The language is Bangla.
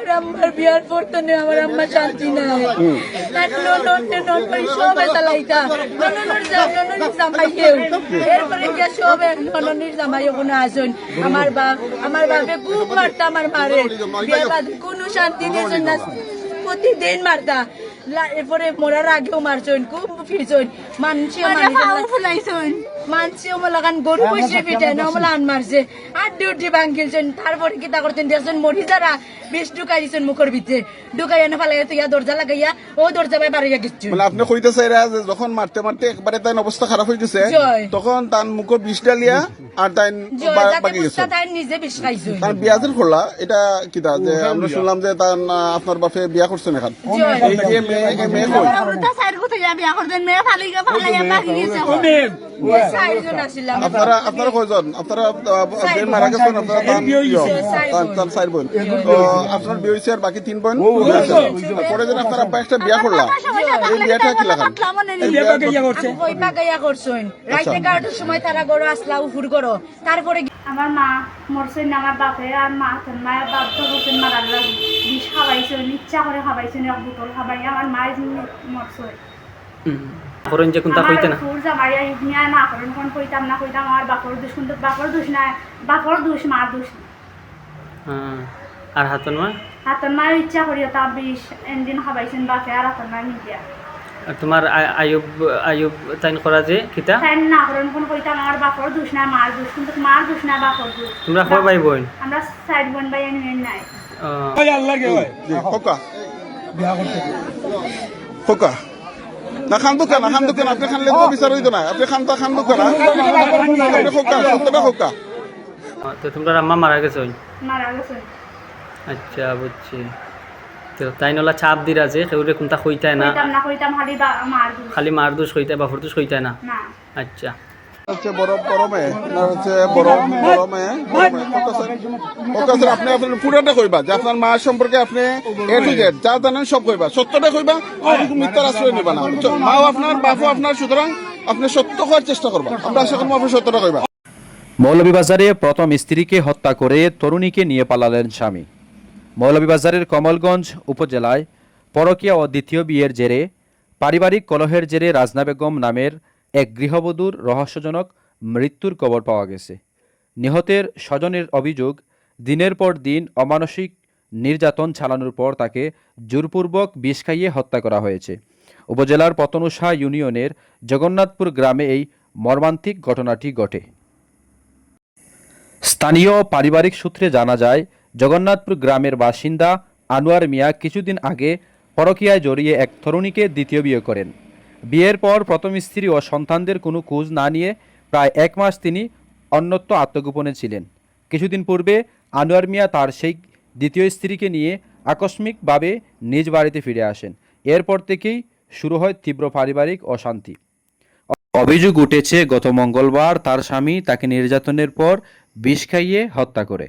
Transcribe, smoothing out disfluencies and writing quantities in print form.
আমার আম্মার বিয়ার পর তো আমার আম্মা শান্তি নাই। সবে চালাইতা নননের জামাইকেও এরপরে গিয়া সবে নননের জামাই ওখানে আসুন। আমার বাপে খুব মারতা, আমার মারে বিয়ার বাদে কোনো শান্তি দিয়েছেন না, প্রতিদিন মারতা। এরপরে মরার আগেও মারছেন, খুব ফিরছেন মানসিও লাগান গরু বসে ফিটে নমলা আন মারছে আর ডিউটি ভাঙিলছেন। তারপরে কি তা করতেন দেখছেন মরি যারা বেশ ঢুকাই দিচ্ছেন মুখের ভিতরে, ঢুকাই এনে ফেলাই ইয়া দরজা লাগাইয়া ও দরজা বাই বাড়িয়া গেছে। মানে আপনি কইতেছে এরা যে যখন মারতে মারতে একবারে তাই অবস্থা খারাপ হয়ে গেছে, তখন তার মুখের বিষ ডালিয়া আর তাই বাকি গেছে, তাই নিজে বিষ খাইছে। তার বিয়া যে করলা এটা কিটা যে আমরা শুনলাম যে তার আপনার বাপে বিয়া করছেন এখন, এই যে মেয়ে কই আপনারা কয়জন? আপনারা যে মারা গেছেন আপনারা তার 4 বোন, আপনার বিয়ে হয়েছে আর বাকি 3 বোন পরে যেন আপনার আব্বা একটা বিয়া করলা, এই বিয়াটা কি লাগান? রাইতে 11টার সময় তারা গড় আসলা উফুর গড়। তারপরে আমার মা মরছেন, আমার বাপে আর মা মায়ের বাপ তো বলছেন মারার বিষ খাওয়াইছেন, ইচ্ছা করে খাওয়াইছেন, এক বোতল খাবাই আমার মায়ের মরছে। করেন যে কোনটা কইতে না জামাইয়া নিয়া না করেন কোন কইতাম না, কইতাম আমার বাপর দোষ, কিন্তু বাপর দোষ না, বাপর দোষ মার দোষ। আর হাতন মায়ের ইচ্ছা করিয়া তা বিষ এনদিন খাবাইছেন বাপে আর হাতন মা মিডিয়া। আর তোমার আয়ুব তাইন করা যে কিতা তাই না করেন কোন কইতাম আমার বাপর দোষ না মার দোষ, কিন্তু মার দোষ না বাপর দোষ। তোমরা কয় ভাই বোন? আমরা 4 বোন ভাই এনে নাই। খোকা না খান দোকান আপনি খানলে তো বিচার হইতো না, আপনি খান দোকান আপনি খোকা সত্যটা খোকা। তো তোমরা আম্মা মারা গেছে? মারা গেছে। আচ্ছা বুঝছি। তো তাই নলা চাপ দিরা যে কেউরে কোনটা কইতায় না, কইতাম খালি মার দোষ কইতায় বাপর দোষ কইতায় না। আচ্ছা হচ্ছে বড় মেয়ে না হচ্ছে বড় মেয়ে আপনি আপনার পুরাটা কইবা যে আপনার মা সম্পর্কে আপনি এ টু জেড যা জানেন সব কইবা, সত্যটা কইবা, আর মিথ্যার আশ্রয় নিবা না। মাও আপনার বাপও আপনার, সুতরাং আপনি সত্য হওয়ার চেষ্টা করবা। আমরা আশা করবো আপনি সত্যটা কইবা। মৌলভীবাজারে প্রথম স্ত্রীকে হত্যা করে তরুণীকে নিয়ে পালালেন স্বামী। মৌলভীবাজারের কমলগঞ্জ উপজেলায় পরকীয়া ও দ্বিতীয় বিয়ের জেরে পারিবারিক কলহের জেরে রাজনা বেগম নামের এক গৃহবধূর রহস্যজনক মৃত্যুর খবর পাওয়া গেছে। নিহতের স্বজনের অভিযোগ, দিনের পর দিন অমানসিক নির্যাতন চালানোর পর তাকে জোরপূর্বক বিষ খাইয়ে হত্যা করা হয়েছে। উপজেলার পতনুষা ইউনিয়নের জগন্নাথপুর গ্রামে এই মর্মান্তিক ঘটনাটি ঘটে। স্থানীয় পারিবারিক সূত্রে জানা যায়, জগন্নাথপুর গ্রামের বাসিন্দা আনোয়ার মিয়া কিছুদিন আগে পরকীয়ায় জড়িয়ে এক তরুণীকে দ্বিতীয় বিয়ে করেন। বিয়ের পর প্রথম স্ত্রী ও সন্তানদের কোনো খোঁজ না নিয়ে প্রায় 1 মাস তিনি অন্যত্র আত্মগোপনে ছিলেন। কিছুদিন পূর্বে আনোয়ার মিয়া তার সেই দ্বিতীয় স্ত্রীকে নিয়ে আকস্মিকভাবে নিজ বাড়িতে ফিরে আসেন। এরপর থেকেই শুরু হয় তীব্র পারিবারিক অশান্তি। অভিযোগ উঠেছে গত মঙ্গলবার তার স্বামী তাকে নির্যাতনের পর বিষ খাইয়ে হত্যা করে।